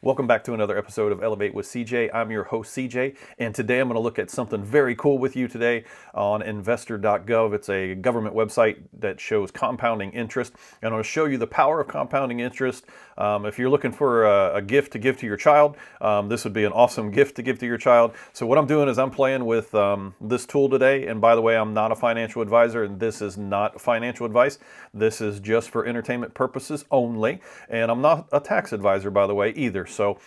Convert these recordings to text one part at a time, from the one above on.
Welcome back to another episode of Elevate with CJ. I'm your host CJ, and today I'm going to look at something very cool with you today on investor.gov. It's a government website that shows compounding interest, and I'm going to show you the power of compounding interest. If you're looking for a gift to give to your child, this would be an awesome gift to give to your child. So what I'm doing is I'm playing with this tool today, and by the way, I'm not a financial advisor, and this is not financial advice. This is just for entertainment purposes only, and I'm not a tax advisor, by the way, either. So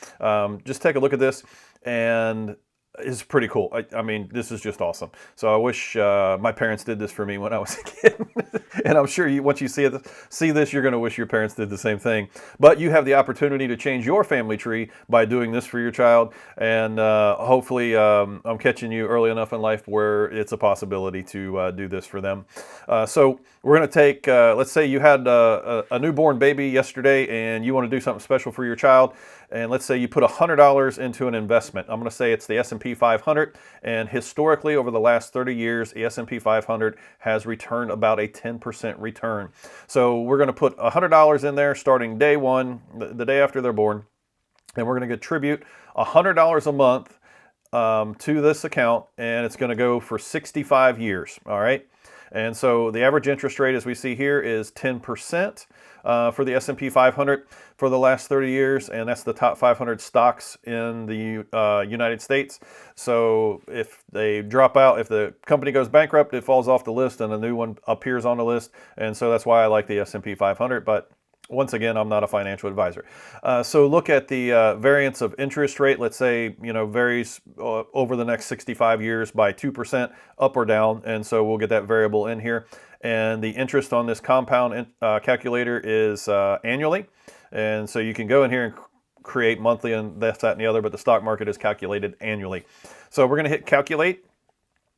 just take a look at this, and it's pretty cool. I mean, this is just awesome. So I wish my parents did this for me when I was a kid. And I'm sure once you see this, you're going to wish your parents did the same thing. But you have the opportunity to change your family tree by doing this for your child. And hopefully I'm catching you early enough in life where it's a possibility to do this for them. So we're going to take, let's say you had a newborn baby yesterday and you want to do something special for your child. And let's say you put $100 into an investment. I'm going to say it's the S&P 500. And historically, over the last 30 years, the S&P 500 has returned about a 10% return. So we're going to put $100 in there starting day one, the day after they're born. And we're going to contribute $100 a month to this account. And it's going to go for 65 years. All right. And so the average interest rate, as we see here, is 10% for the S&P 500 for the last 30 years, and that's the top 500 stocks in the United States. So if they drop out, if the company goes bankrupt, it falls off the list and a new one appears on the list. And so that's why I like the S&P 500. But once again, I'm not a financial advisor. So look at the variance of interest rate. Let's say, varies over the next 65 years by 2% up or down. And so we'll get that variable in here. And the interest on this compound calculator is annually. And so you can go in here and create monthly and this, that, and the other, but the stock market is calculated annually. So we're going to hit calculate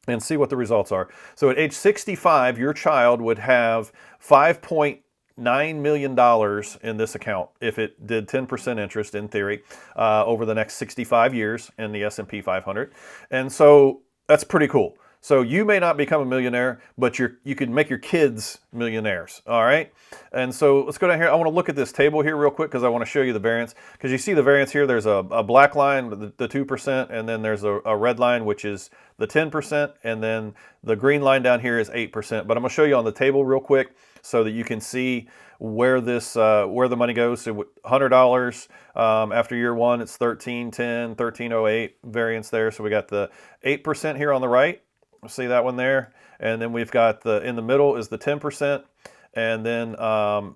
and see what the results are. So at age 65, your child would have $5.9 million in this account if it did 10% interest in theory over the next 65 years in the S&P 500. And so that's pretty cool. So you may not become a millionaire, but you can make your kids millionaires, all right? And so let's go down here. I want to look at this table here real quick because I want to show you the variance. Because you see the variance here, there's a black line, the 2%, and then there's a red line, which is the 10%, and then the green line down here is 8%. But I'm going to show you on the table real quick so that you can see where this where the money goes. So $100 after year one, it's 1310, 1308 variance there. So we got the 8% here on the right. See that one there, and then we've got in the middle is the 10%, and then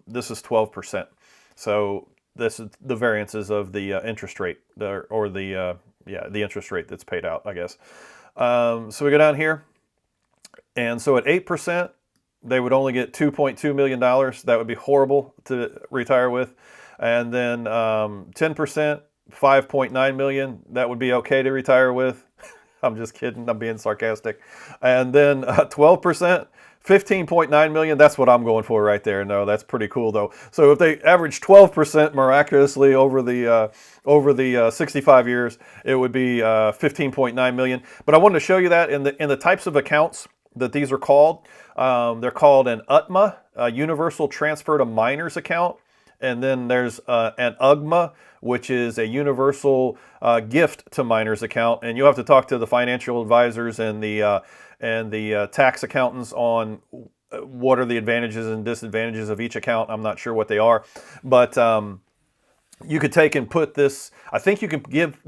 this is 12%. So this is the variances of the interest rate, or the interest rate that's paid out, I guess. So we go down here, and so at 8%, they would only get $2.2 million. That would be horrible to retire with, and then 10%, $5.9 million. That would be okay to retire with. I'm just kidding. I'm being sarcastic. And then 12%, $15.9 million. That's what I'm going for right there. No, that's pretty cool though. So if they average 12% miraculously over the 65 years, it would be $15.9 million. But I wanted to show you that in the types of accounts that these are called. They're called an UTMA, a Universal Transfer to Minors account. And then there's an UGMA, which is a universal gift to minors account. And you'll have to talk to the financial advisors and the tax accountants on what are the advantages and disadvantages of each account. I'm not sure what they are, but you could take and put this. I think you can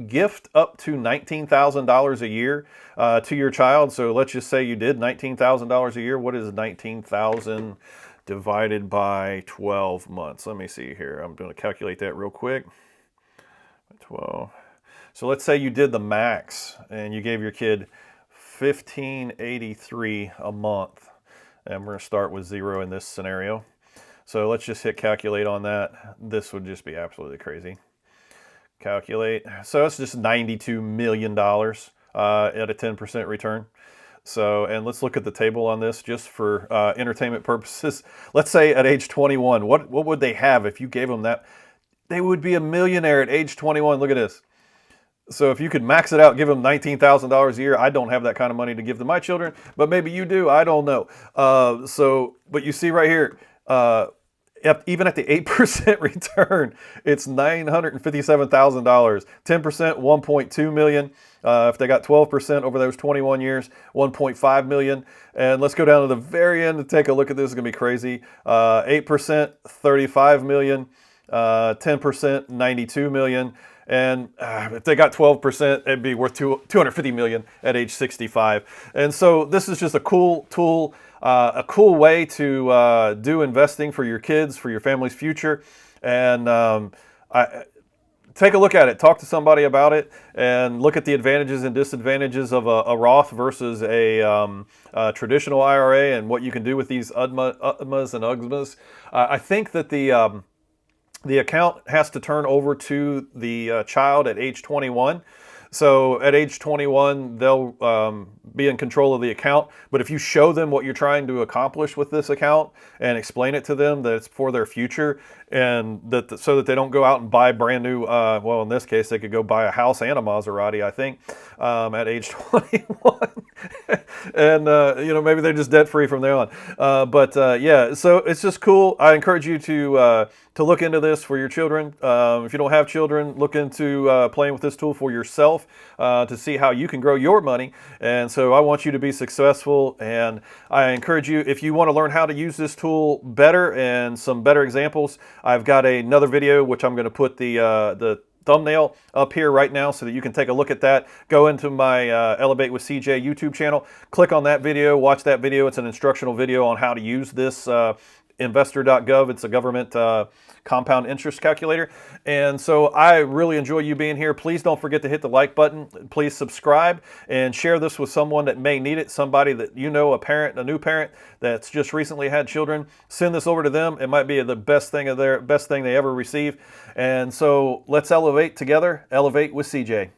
gift up to $19,000 a year to your child. So let's just say you did $19,000 a year. What is 19,000? Divided by 12 months. Let me see here. I'm going to calculate that real quick. 12. So let's say you did the max and you gave your kid $1,583 a month. And we're going to start with 0 in this scenario. So let's just hit calculate on that. This would just be absolutely crazy. Calculate. So it's just $92 million at a 10% return. So, and let's look at the table on this just for entertainment purposes. Let's say at age 21, what would they have if you gave them that? They would be a millionaire at age 21. Look at this. So if you could max it out, give them $19,000 a year. I don't have that kind of money to give to my children, but maybe you do. I don't know. But you see right here, even at the 8% return, it's $957,000. 10%, $1.2 million. If they got 12% over those 21 years, $1.5 million. And let's go down to the very end to take a look at this. It's going to be crazy. 8%, $35 million. 10%, $92 million. And if they got 12%, it'd be worth $250 million at age 65. And so this is just a cool tool, a cool way to do investing for your kids, for your family's future. And take a look at it. Talk to somebody about it, and look at the advantages and disadvantages of a Roth versus a traditional IRA, and what you can do with these UTMAs and UGMAs. I think that the account has to turn over to the child at age 21. So at age 21, they'll be in control of the account. But if you show them what you're trying to accomplish with this account and explain it to them that it's for their future, and that so that they don't go out and buy brand new, well, in this case, they could go buy a house and a Maserati, I think, at age 21. And, maybe they're just debt free from there on. Yeah, so it's just cool. I encourage you to look into this for your children. If you don't have children, look into playing with this tool for yourself to see how you can grow your money. And so I want you to be successful, and I encourage you, if you want to learn how to use this tool better and some better examples, I've got another video which I'm going to put the thumbnail up here right now so that you can take a look at that. Go into my Elevate with CJ YouTube channel, click on that video, watch that video. It's an instructional video on how to use this investor.gov. It's a government compound interest calculator. And so I really enjoy you being here. Please don't forget to hit the like button. Please subscribe and share this with someone that may need it. Somebody that you know, a parent, a new parent that's just recently had children. Send this over to them. It might be the best thing they ever receive. And so let's elevate together. Elevate with CJ.